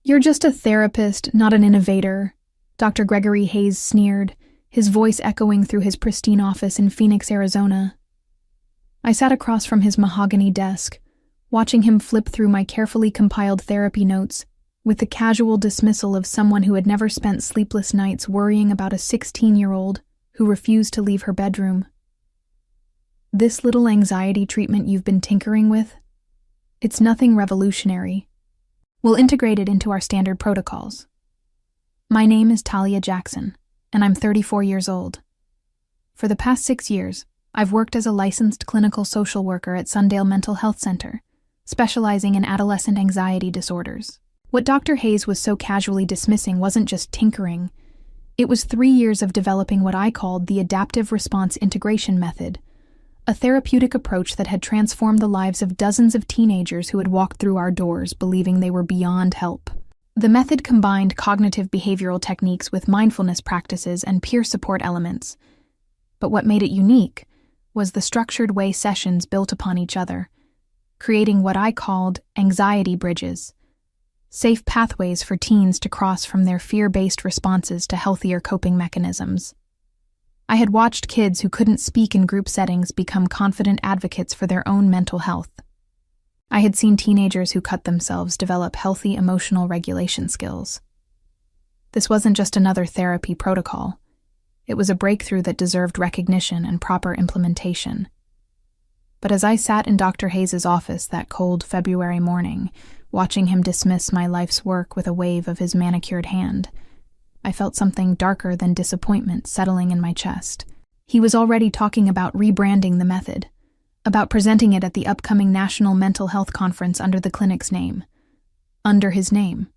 "You're just a therapist, not an innovator," Dr. Gregory Hayes sneered, his voice echoing through his pristine office in Phoenix, Arizona. I sat across from his mahogany desk, watching him flip through my carefully compiled therapy notes with the casual dismissal of someone who had never spent sleepless nights worrying about a 16-year-old who refused to leave her bedroom. "This little anxiety treatment you've been tinkering with? It's nothing revolutionary. We'll integrate it into our standard protocols. My name is Talia Jackson, and I'm 34 years old. For the past 6 years, I've worked as a licensed clinical social worker at Sundale Mental Health Center, specializing in adolescent anxiety disorders." What Dr. Hayes was so casually dismissing wasn't just tinkering. It was 3 years of developing what I called the Adaptive Response Integration Method, a therapeutic approach that had transformed the lives of dozens of teenagers who had walked through our doors believing they were beyond help. The method combined cognitive behavioral techniques with mindfulness practices and peer support elements. But what made it unique was the structured way sessions built upon each other, creating what I called anxiety bridges, safe pathways for teens to cross from their fear-based responses to healthier coping mechanisms. I had watched kids who couldn't speak in group settings become confident advocates for their own mental health. I had seen teenagers who cut themselves develop healthy emotional regulation skills. This wasn't just another therapy protocol. It was a breakthrough that deserved recognition and proper implementation. But as I sat in Dr. Hayes' office that cold February morning, watching him dismiss my life's work with a wave of his manicured hand, I felt something darker than disappointment settling in my chest. He was already talking about rebranding the method, about presenting it at the upcoming National Mental Health Conference under the clinic's name. Under his name.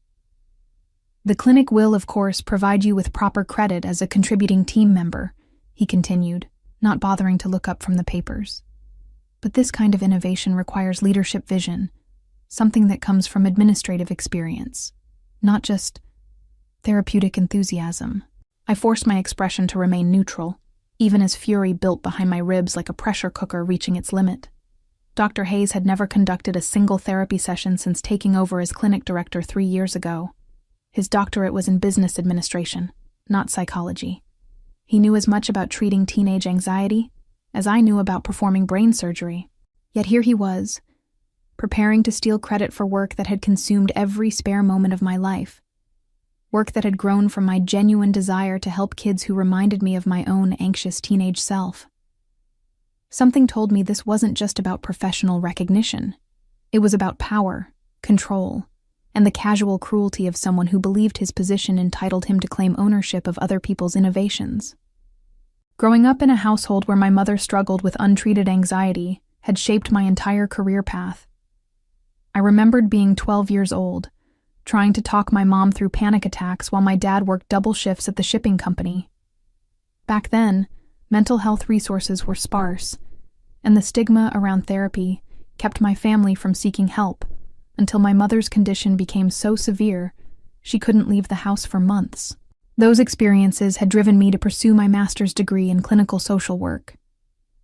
"The clinic will, of course, provide you with proper credit as a contributing team member," he continued, not bothering to look up from the papers. "But this kind of innovation requires leadership vision, something that comes from administrative experience, not just therapeutic enthusiasm." I forced my expression to remain neutral, even as fury built behind my ribs like a pressure cooker reaching its limit. Dr. Hayes had never conducted a single therapy session since taking over as clinic director 3 years ago. His doctorate was in business administration, not psychology. He knew as much about treating teenage anxiety as I knew about performing brain surgery. Yet here he was, preparing to steal credit for work that had consumed every spare moment of my life. Work that had grown from my genuine desire to help kids who reminded me of my own anxious teenage self. Something told me this wasn't just about professional recognition. It was about power, control, and the casual cruelty of someone who believed his position entitled him to claim ownership of other people's innovations. Growing up in a household where my mother struggled with untreated anxiety had shaped my entire career path. I remembered being 12 years old, trying to talk my mom through panic attacks while my dad worked double shifts at the shipping company. Back then, mental health resources were sparse, and the stigma around therapy kept my family from seeking help until my mother's condition became so severe she couldn't leave the house for months. Those experiences had driven me to pursue my master's degree in clinical social work,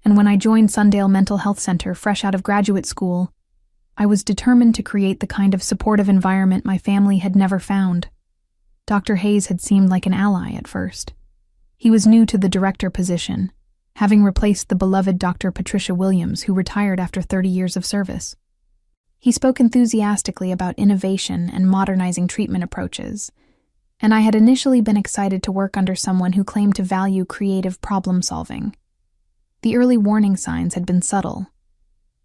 and when I joined Sundale Mental Health Center fresh out of graduate school, I was determined to create the kind of supportive environment my family had never found. Dr. Hayes had seemed like an ally at first. He was new to the director position, having replaced the beloved Dr. Patricia Williams, who retired after 30 years of service. He spoke enthusiastically about innovation and modernizing treatment approaches, and I had initially been excited to work under someone who claimed to value creative problem-solving. The early warning signs had been subtle.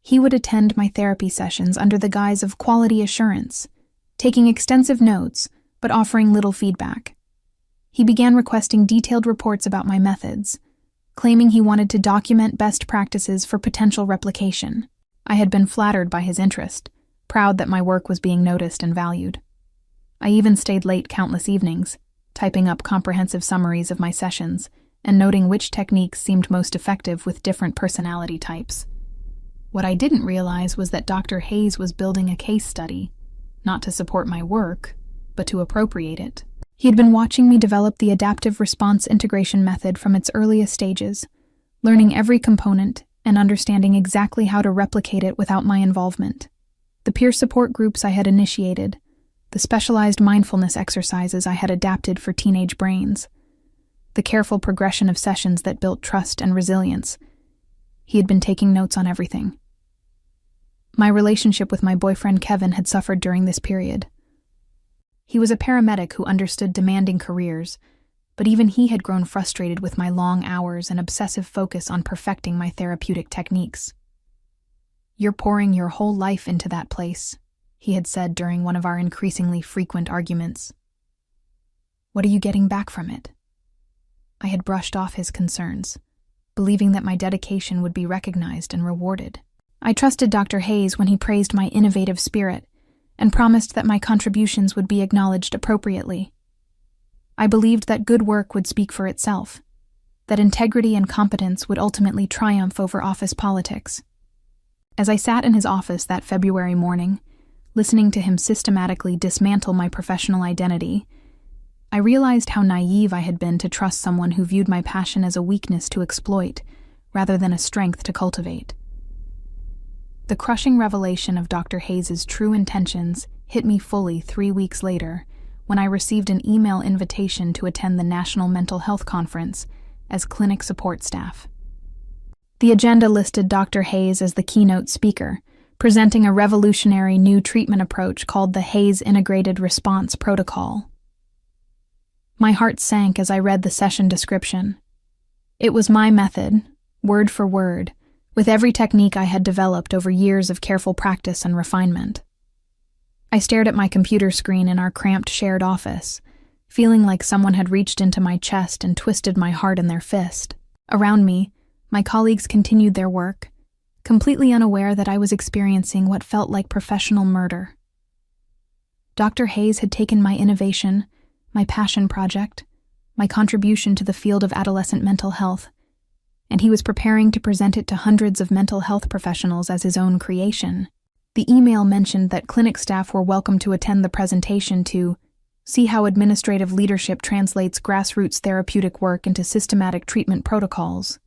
He would attend my therapy sessions under the guise of quality assurance, taking extensive notes, but offering little feedback. He began requesting detailed reports about my methods, claiming he wanted to document best practices for potential replication. I had been flattered by his interest, proud that my work was being noticed and valued. I even stayed late countless evenings, typing up comprehensive summaries of my sessions and noting which techniques seemed most effective with different personality types. What I didn't realize was that Dr. Hayes was building a case study, not to support my work, but to appropriate it. He had been watching me develop the adaptive response integration method from its earliest stages, learning every component and understanding exactly how to replicate it without my involvement. The peer support groups I had initiated, the specialized mindfulness exercises I had adapted for teenage brains, the careful progression of sessions that built trust and resilience. He had been taking notes on everything. My relationship with my boyfriend Kevin had suffered during this period. He was a paramedic who understood demanding careers, but even he had grown frustrated with my long hours and obsessive focus on perfecting my therapeutic techniques. "You're pouring your whole life into that place," he had said during one of our increasingly frequent arguments. "What are you getting back from it?" I had brushed off his concerns, believing that my dedication would be recognized and rewarded. I trusted Dr. Hayes when he praised my innovative spirit and promised that my contributions would be acknowledged appropriately. I believed that good work would speak for itself, that integrity and competence would ultimately triumph over office politics. As I sat in his office that February morning, listening to him systematically dismantle my professional identity, I realized how naive I had been to trust someone who viewed my passion as a weakness to exploit, rather than a strength to cultivate. The crushing revelation of Dr. Hayes' true intentions hit me fully 3 weeks later, when I received an email invitation to attend the National Mental Health Conference as clinic support staff. The agenda listed Dr. Hayes as the keynote speaker, presenting a revolutionary new treatment approach called the Hayes Integrated Response Protocol. My heart sank as I read the session description. It was my method, word for word, with every technique I had developed over years of careful practice and refinement. I stared at my computer screen in our cramped shared office, feeling like someone had reached into my chest and twisted my heart in their fist. Around me, my colleagues continued their work, completely unaware that I was experiencing what felt like professional murder. Dr. Hayes had taken my innovation, my passion project, my contribution to the field of adolescent mental health, and he was preparing to present it to hundreds of mental health professionals as his own creation. The email mentioned that clinic staff were welcome to attend the presentation to see how administrative leadership translates grassroots therapeutic work into systematic treatment protocols.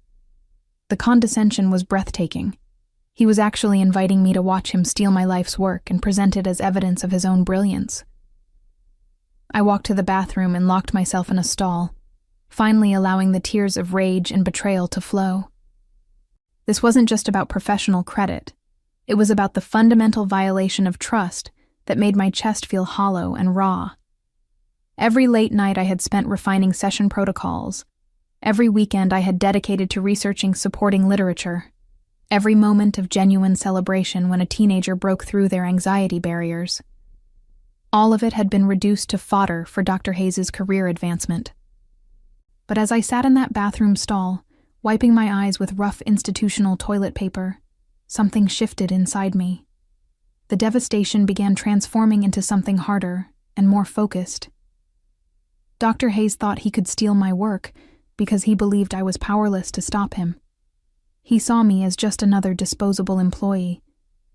The condescension was breathtaking. He was actually inviting me to watch him steal my life's work and present it as evidence of his own brilliance. I walked to the bathroom and locked myself in a stall, finally allowing the tears of rage and betrayal to flow. This wasn't just about professional credit. It was about the fundamental violation of trust that made my chest feel hollow and raw. Every late night I had spent refining session protocols. Every weekend I had dedicated to researching supporting literature. Every moment of genuine celebration when a teenager broke through their anxiety barriers. All of it had been reduced to fodder for Dr. Hayes' career advancement. But as I sat in that bathroom stall, wiping my eyes with rough institutional toilet paper, something shifted inside me. The devastation began transforming into something harder and more focused. Dr. Hayes thought he could steal my work because he believed I was powerless to stop him. He saw me as just another disposable employee,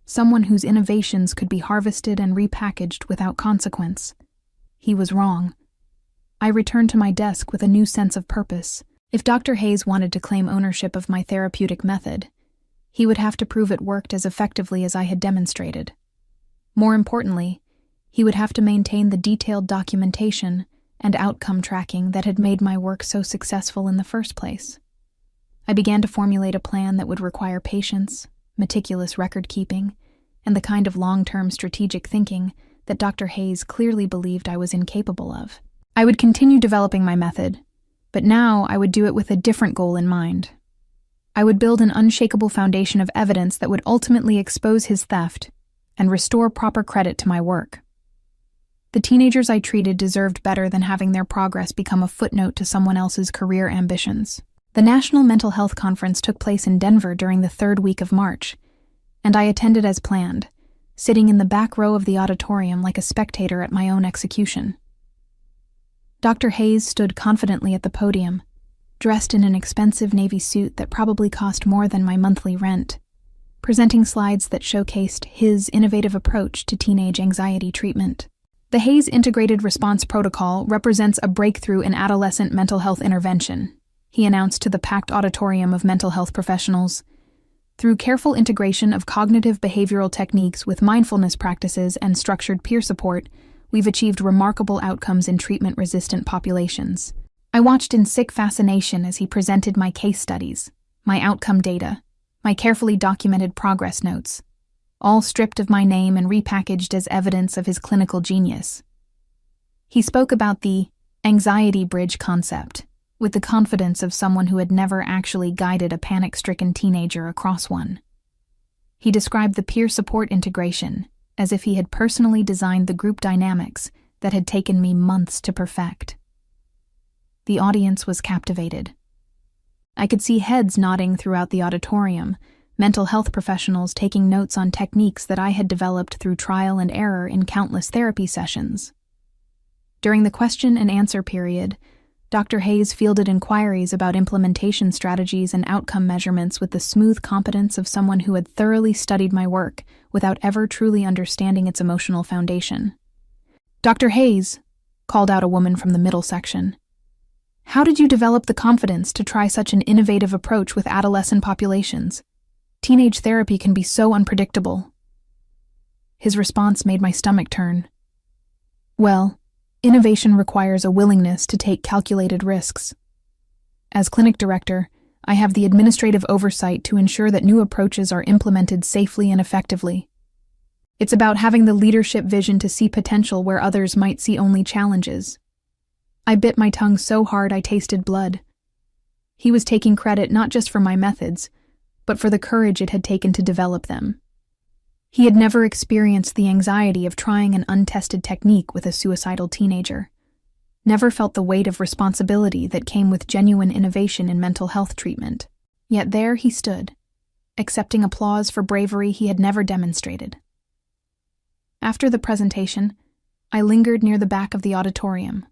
someone whose innovations could be harvested and repackaged without consequence. He was wrong. I returned to my desk with a new sense of purpose. If Dr. Hayes wanted to claim ownership of my therapeutic method, he would have to prove it worked as effectively as I had demonstrated. More importantly, he would have to maintain the detailed documentation and outcome tracking that had made my work so successful in the first place. I began to formulate a plan that would require patience, meticulous record-keeping, and the kind of long-term strategic thinking that Dr. Hayes clearly believed I was incapable of. I would continue developing my method, but now I would do it with a different goal in mind. I would build an unshakable foundation of evidence that would ultimately expose his theft and restore proper credit to my work. The teenagers I treated deserved better than having their progress become a footnote to someone else's career ambitions. The National Mental Health Conference took place in Denver during the 3rd week of March, and I attended as planned, sitting in the back row of the auditorium like a spectator at my own execution. Dr. Hayes stood confidently at the podium, dressed in an expensive navy suit that probably cost more than my monthly rent, presenting slides that showcased his innovative approach to teenage anxiety treatment. The Hayes Integrated Response Protocol represents a breakthrough in adolescent mental health intervention, he announced to the packed auditorium of mental health professionals. Through careful integration of cognitive behavioral techniques with mindfulness practices and structured peer support, we've achieved remarkable outcomes in treatment-resistant populations. I watched in sick fascination as he presented my case studies, my outcome data, my carefully documented progress notes, all stripped of my name and repackaged as evidence of his clinical genius. He spoke about the anxiety bridge concept, with the confidence of someone who had never actually guided a panic-stricken teenager across one. He described the peer support integration as if he had personally designed the group dynamics that had taken me months to perfect. The audience was captivated. I could see heads nodding throughout the auditorium, mental health professionals taking notes on techniques that I had developed through trial and error in countless therapy sessions. During the question and answer period, Dr. Hayes fielded inquiries about implementation strategies and outcome measurements with the smooth competence of someone who had thoroughly studied my work without ever truly understanding its emotional foundation. "Dr. Hayes," called out a woman from the middle section, "how did you develop the confidence to try such an innovative approach with adolescent populations? Teenage therapy can be so unpredictable." His response made my stomach turn. "Well, innovation requires a willingness to take calculated risks. As clinic director, I have the administrative oversight to ensure that new approaches are implemented safely and effectively. It's about having the leadership vision to see potential where others might see only challenges." I bit my tongue so hard I tasted blood. He was taking credit not just for my methods, but for the courage it had taken to develop them. He had never experienced the anxiety of trying an untested technique with a suicidal teenager, never felt the weight of responsibility that came with genuine innovation in mental health treatment. Yet there he stood, accepting applause for bravery he had never demonstrated. After the presentation, I lingered near the back of the auditorium,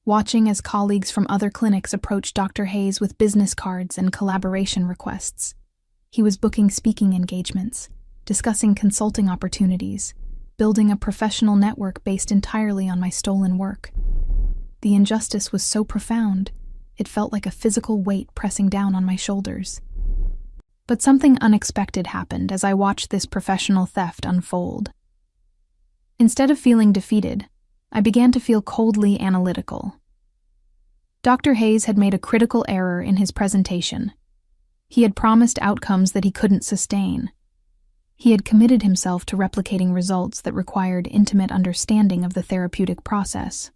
watching as colleagues from other clinics approached Dr. Hayes with business cards and collaboration requests. He was booking speaking engagements, discussing consulting opportunities, building a professional network based entirely on my stolen work. The injustice was so profound, it felt like a physical weight pressing down on my shoulders. But something unexpected happened as I watched this professional theft unfold. Instead of feeling defeated, I began to feel coldly analytical. Dr. Hayes had made a critical error in his presentation. He had promised outcomes that he couldn't sustain. He had committed himself to replicating results that required intimate understanding of the therapeutic process,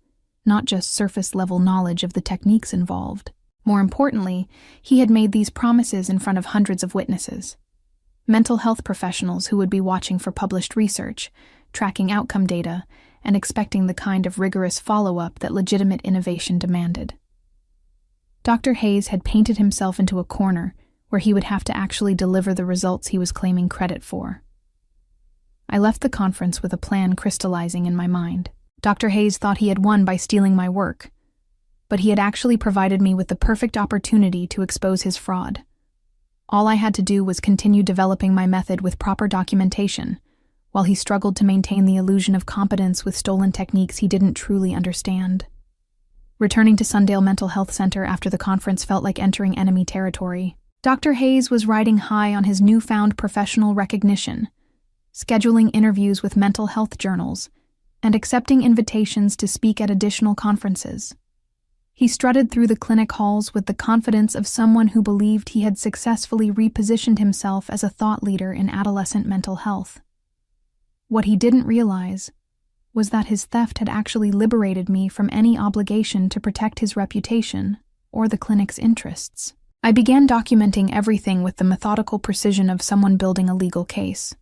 not just surface-level knowledge of the techniques involved. More importantly, he had made these promises in front of hundreds of witnesses, mental health professionals who would be watching for published research, tracking outcome data, and expecting the kind of rigorous follow-up that legitimate innovation demanded. Dr. Hayes had painted himself into a corner where he would have to actually deliver the results he was claiming credit for. I left the conference with a plan crystallizing in my mind. Dr. Hayes thought he had won by stealing my work, but he had actually provided me with the perfect opportunity to expose his fraud. All I had to do was continue developing my method with proper documentation, while he struggled to maintain the illusion of competence with stolen techniques he didn't truly understand. Returning to Sundale Mental Health Center after the conference felt like entering enemy territory. Dr. Hayes was riding high on his newfound professional recognition, scheduling interviews with mental health journals, and accepting invitations to speak at additional conferences. He strutted through the clinic halls with the confidence of someone who believed he had successfully repositioned himself as a thought leader in adolescent mental health. What he didn't realize was that his theft had actually liberated me from any obligation to protect his reputation or the clinic's interests. I began documenting everything with the methodical precision of someone building a legal case.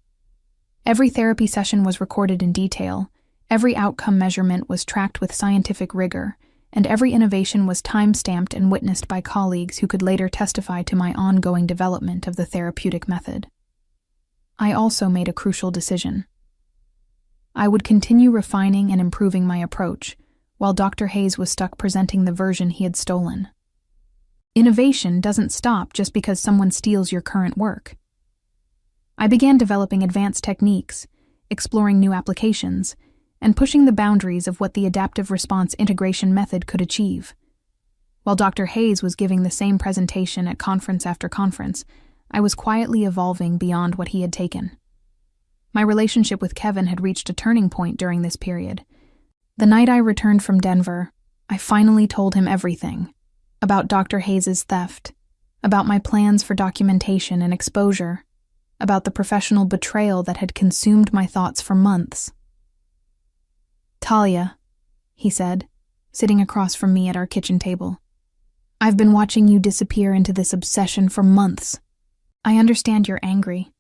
Every therapy session was recorded in detail, every outcome measurement was tracked with scientific rigor, and every innovation was time-stamped and witnessed by colleagues who could later testify to my ongoing development of the therapeutic method. I also made a crucial decision. I would continue refining and improving my approach, while Dr. Hayes was stuck presenting the version he had stolen. Innovation doesn't stop just because someone steals your current work. I began developing advanced techniques, exploring new applications, and pushing the boundaries of what the adaptive response integration method could achieve. While Dr. Hayes was giving the same presentation at conference after conference, I was quietly evolving beyond what he had taken. My relationship with Kevin had reached a turning point during this period. The night I returned from Denver, I finally told him everything about Dr. Hayes' theft, about my plans for documentation and exposure, about the professional betrayal that had consumed my thoughts for months. "Talia," he said, sitting across from me at our kitchen table, "I've been watching you disappear into this obsession for months. I understand you're angry,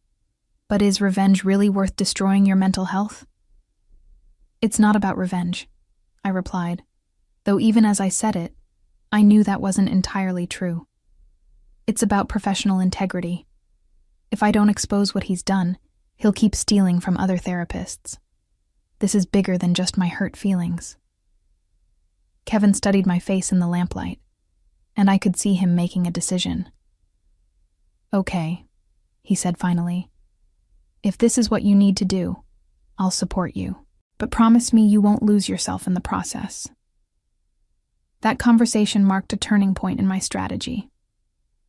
but is revenge really worth destroying your mental health?" "It's not about revenge," I replied, though even as I said it, I knew that wasn't entirely true. "It's about professional integrity. If I don't expose what he's done, he'll keep stealing from other therapists. This is bigger than just my hurt feelings." Kevin studied my face in the lamplight, and I could see him making a decision. "Okay," he said finally. "If this is what you need to do, I'll support you. But promise me you won't lose yourself in the process." That conversation marked a turning point in my strategy.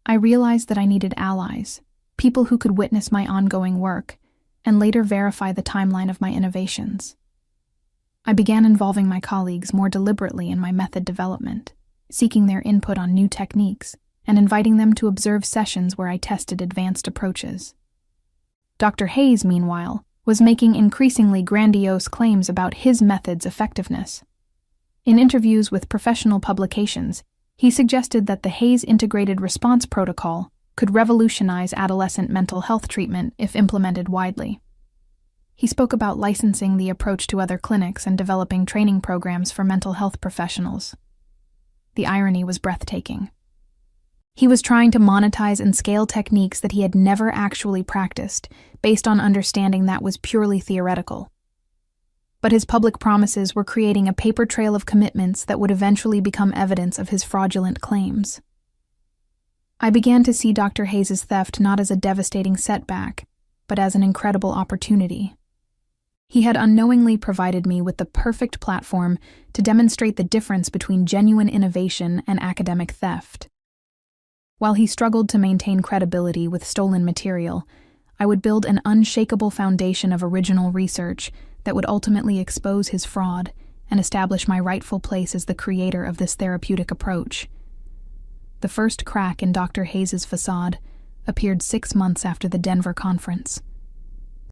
I realized that I needed allies, people who could witness my ongoing work and later verify the timeline of my innovations. I began involving my colleagues more deliberately in my method development, seeking their input on new techniques and inviting them to observe sessions where I tested advanced approaches. Dr. Hayes, meanwhile, was making increasingly grandiose claims about his method's effectiveness. In interviews with professional publications, he suggested that the Hayes Integrated Response Protocol could revolutionize adolescent mental health treatment if implemented widely. He spoke about licensing the approach to other clinics and developing training programs for mental health professionals. The irony was breathtaking. He was trying to monetize and scale techniques that he had never actually practiced, based on understanding that was purely theoretical. But his public promises were creating a paper trail of commitments that would eventually become evidence of his fraudulent claims. I began to see Dr. Hayes' theft not as a devastating setback, but as an incredible opportunity. He had unknowingly provided me with the perfect platform to demonstrate the difference between genuine innovation and academic theft. While he struggled to maintain credibility with stolen material, I would build an unshakable foundation of original research that would ultimately expose his fraud and establish my rightful place as the creator of this therapeutic approach. The first crack in Dr. Hayes' facade appeared 6 months after the Denver conference.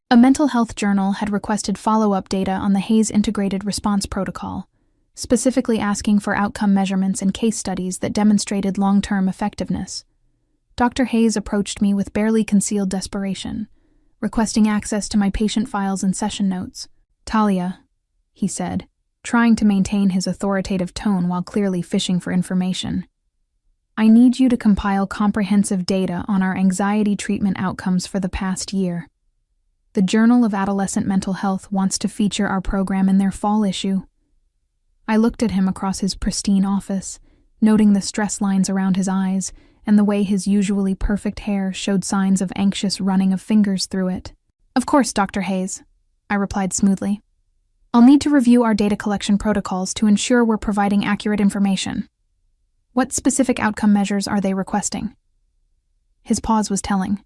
A mental health journal had requested follow-up data on the Hayes Integrated Response Protocol, specifically asking for outcome measurements and case studies that demonstrated long-term effectiveness. Dr. Hayes approached me with barely concealed desperation, requesting access to my patient files and session notes. "Talia," he said, trying to maintain his authoritative tone while clearly fishing for information, "I need you to compile comprehensive data on our anxiety treatment outcomes for the past year. The Journal of Adolescent Mental Health wants to feature our program in their fall issue." I looked at him across his pristine office, noting the stress lines around his eyes and the way his usually perfect hair showed signs of anxious running of fingers through it. "Of course, Dr. Hayes," I replied smoothly. "I'll need to review our data collection protocols to ensure we're providing accurate information. What specific outcome measures are they requesting?" His pause was telling.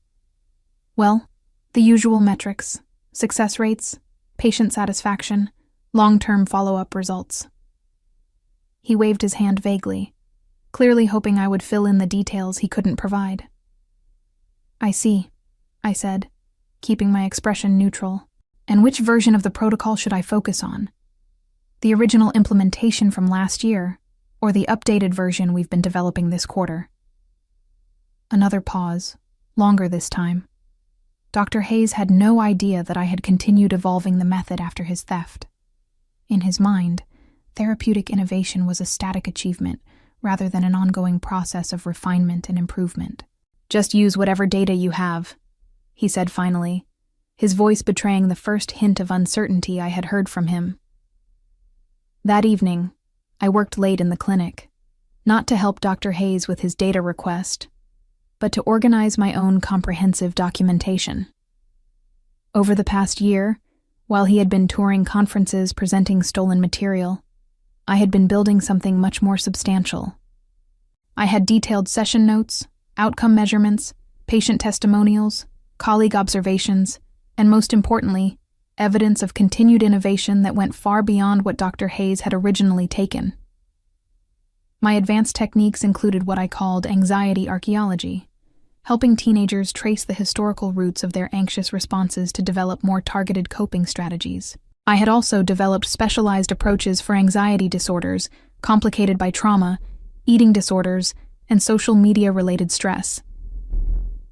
"Well, the usual metrics: success rates, patient satisfaction, long-term follow-up results." He waved his hand vaguely, clearly hoping I would fill in the details he couldn't provide. "I see," I said, keeping my expression neutral. "And which version of the protocol should I focus on? The original implementation from last year, or the updated version we've been developing this quarter?" Another pause, longer this time. Dr. Hayes had no idea that I had continued evolving the method after his theft. In his mind, therapeutic innovation was a static achievement rather than an ongoing process of refinement and improvement. "Just use whatever data you have," he said finally, his voice betraying the first hint of uncertainty I had heard from him. That evening, I worked late in the clinic, not to help Dr. Hayes with his data request, but to organize my own comprehensive documentation. Over the past year, while he had been touring conferences presenting stolen material, I had been building something much more substantial. I had detailed session notes, outcome measurements, patient testimonials, colleague observations, and most importantly, evidence of continued innovation that went far beyond what Dr. Hayes had originally taken. My advanced techniques included what I called anxiety archaeology, helping teenagers trace the historical roots of their anxious responses to develop more targeted coping strategies. I had also developed specialized approaches for anxiety disorders, complicated by trauma, eating disorders, and social media-related stress.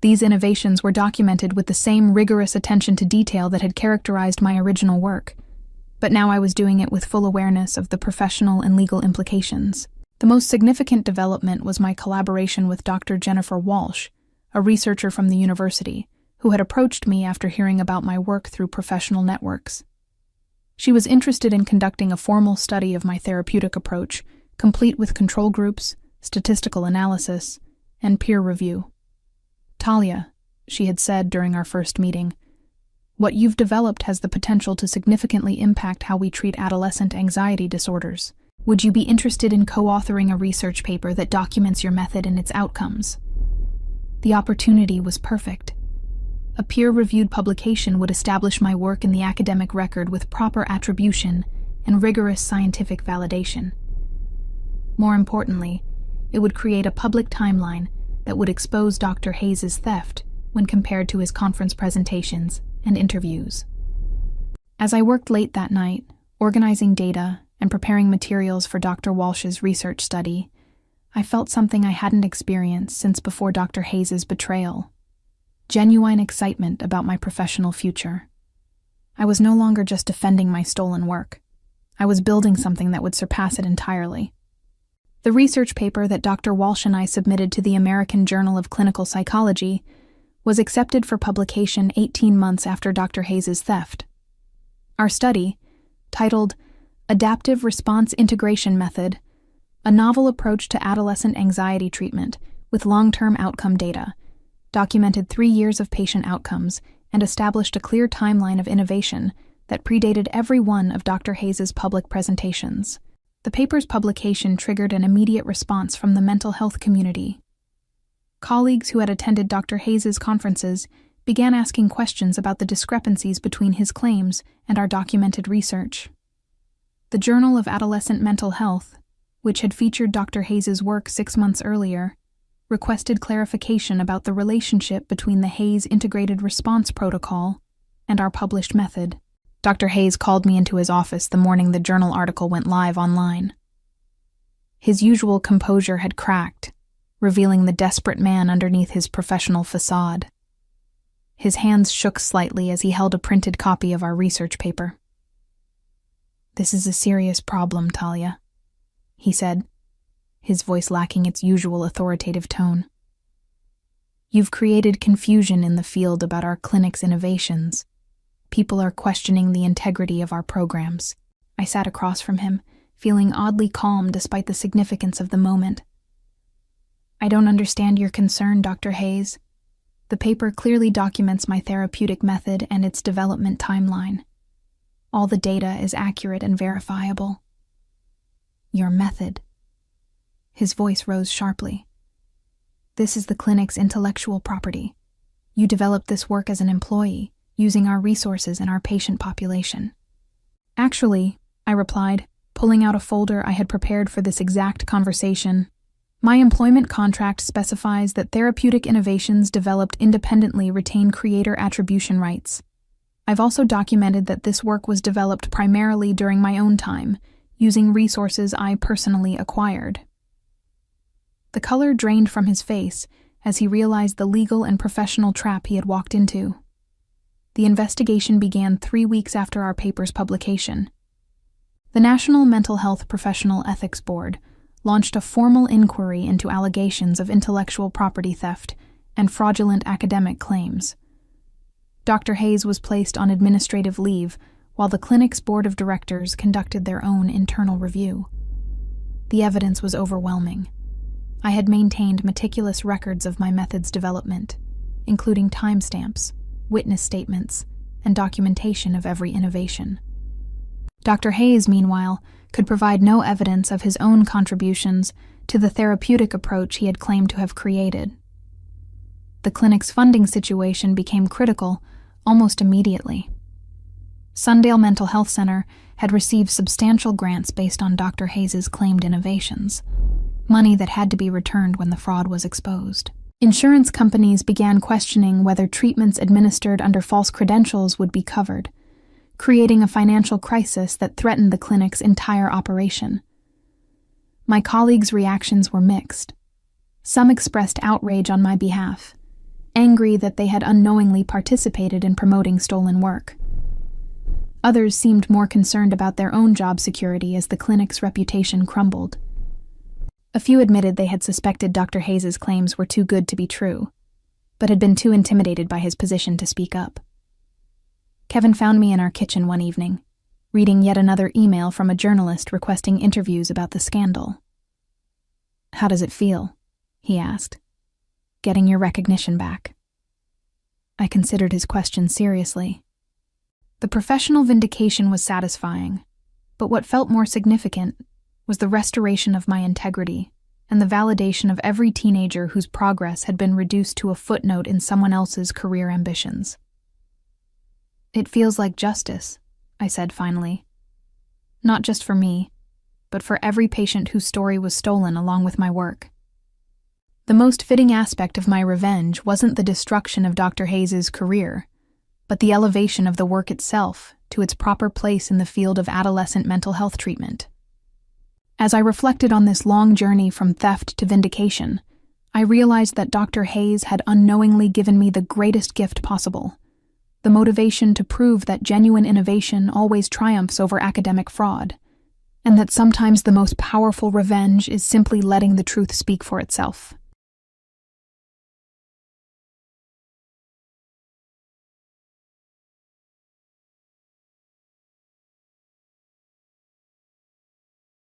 These innovations were documented with the same rigorous attention to detail that had characterized my original work, but now I was doing it with full awareness of the professional and legal implications. The most significant development was my collaboration with Dr. Jennifer Walsh, a researcher from the university, who had approached me after hearing about my work through professional networks. She was interested in conducting a formal study of my therapeutic approach, complete with control groups, statistical analysis, and peer review. "Talia," she had said during our first meeting, "what you've developed has the potential to significantly impact how we treat adolescent anxiety disorders. Would you be interested in co-authoring a research paper that documents your method and its outcomes?" The opportunity was perfect. A peer-reviewed publication would establish my work in the academic record with proper attribution and rigorous scientific validation. More importantly, it would create a public timeline that would expose Dr. Hayes' theft when compared to his conference presentations and interviews. As I worked late that night, organizing data and preparing materials for Dr. Walsh's research study, I felt something I hadn't experienced since before Dr. Hayes' betrayal. Genuine excitement about my professional future. I was no longer just defending my stolen work. I was building something that would surpass it entirely. The research paper that Dr. Walsh and I submitted to the American Journal of Clinical Psychology was accepted for publication 18 months after Dr. Hayes' theft. Our study, titled Adaptive Response Integration Method, a novel approach to adolescent anxiety treatment with long-term outcome data, documented 3 years of patient outcomes and established a clear timeline of innovation that predated every one of Dr. Hayes' public presentations. The paper's publication triggered an immediate response from the mental health community. Colleagues who had attended Dr. Hayes' conferences began asking questions about the discrepancies between his claims and our documented research. The Journal of Adolescent Mental Health, which had featured Dr. Hayes' work 6 months earlier, requested clarification about the relationship between the Hayes Integrated Response Protocol and our published method. Dr. Hayes called me into his office the morning the journal article went live online. His usual composure had cracked, revealing the desperate man underneath his professional facade. His hands shook slightly as he held a printed copy of our research paper. "This is a serious problem, Talia," he said, his voice lacking its usual authoritative tone. "You've created confusion in the field about our clinic's innovations. People are questioning the integrity of our programs." I sat across from him, feeling oddly calm despite the significance of the moment. "I don't understand your concern, Dr. Hayes. The paper clearly documents my therapeutic method and its development timeline. All the data is accurate and verifiable." "Your method." His voice rose sharply. "This is the clinic's intellectual property. You developed this work as an employee, using our resources and our patient population." "Actually," I replied, pulling out a folder I had prepared for this exact conversation, "my employment contract specifies that therapeutic innovations developed independently retain creator attribution rights. I've also documented that this work was developed primarily during my own time, using resources I personally acquired." The color drained from his face as he realized the legal and professional trap he had walked into. The investigation began 3 weeks after our paper's publication. The National Mental Health Professional Ethics Board launched a formal inquiry into allegations of intellectual property theft and fraudulent academic claims. Dr. Hayes was placed on administrative leave while the clinic's board of directors conducted their own internal review. The evidence was overwhelming. I had maintained meticulous records of my method's development, including timestamps, witness statements, and documentation of every innovation. Dr. Hayes, meanwhile, could provide no evidence of his own contributions to the therapeutic approach he had claimed to have created. The clinic's funding situation became critical almost immediately. Sundale Mental Health Center had received substantial grants based on Dr. Hayes' claimed innovations, money that had to be returned when the fraud was exposed. Insurance companies began questioning whether treatments administered under false credentials would be covered, creating a financial crisis that threatened the clinic's entire operation. My colleagues' reactions were mixed. Some expressed outrage on my behalf, angry that they had unknowingly participated in promoting stolen work. Others seemed more concerned about their own job security as the clinic's reputation crumbled. A few admitted they had suspected Dr. Hayes' claims were too good to be true, but had been too intimidated by his position to speak up. Kevin found me in our kitchen one evening, reading yet another email from a journalist requesting interviews about the scandal. "How does it feel?" he asked. "Getting your recognition back?" I considered his question seriously. The professional vindication was satisfying, but what felt more significant was the restoration of my integrity and the validation of every teenager whose progress had been reduced to a footnote in someone else's career ambitions. "It feels like justice," I said finally. "Not just for me, but for every patient whose story was stolen along with my work." The most fitting aspect of my revenge wasn't the destruction of Dr. Hayes' career, but the elevation of the work itself to its proper place in the field of adolescent mental health treatment. As I reflected on this long journey from theft to vindication, I realized that Dr. Hayes had unknowingly given me the greatest gift possible, the motivation to prove that genuine innovation always triumphs over academic fraud, and that sometimes the most powerful revenge is simply letting the truth speak for itself.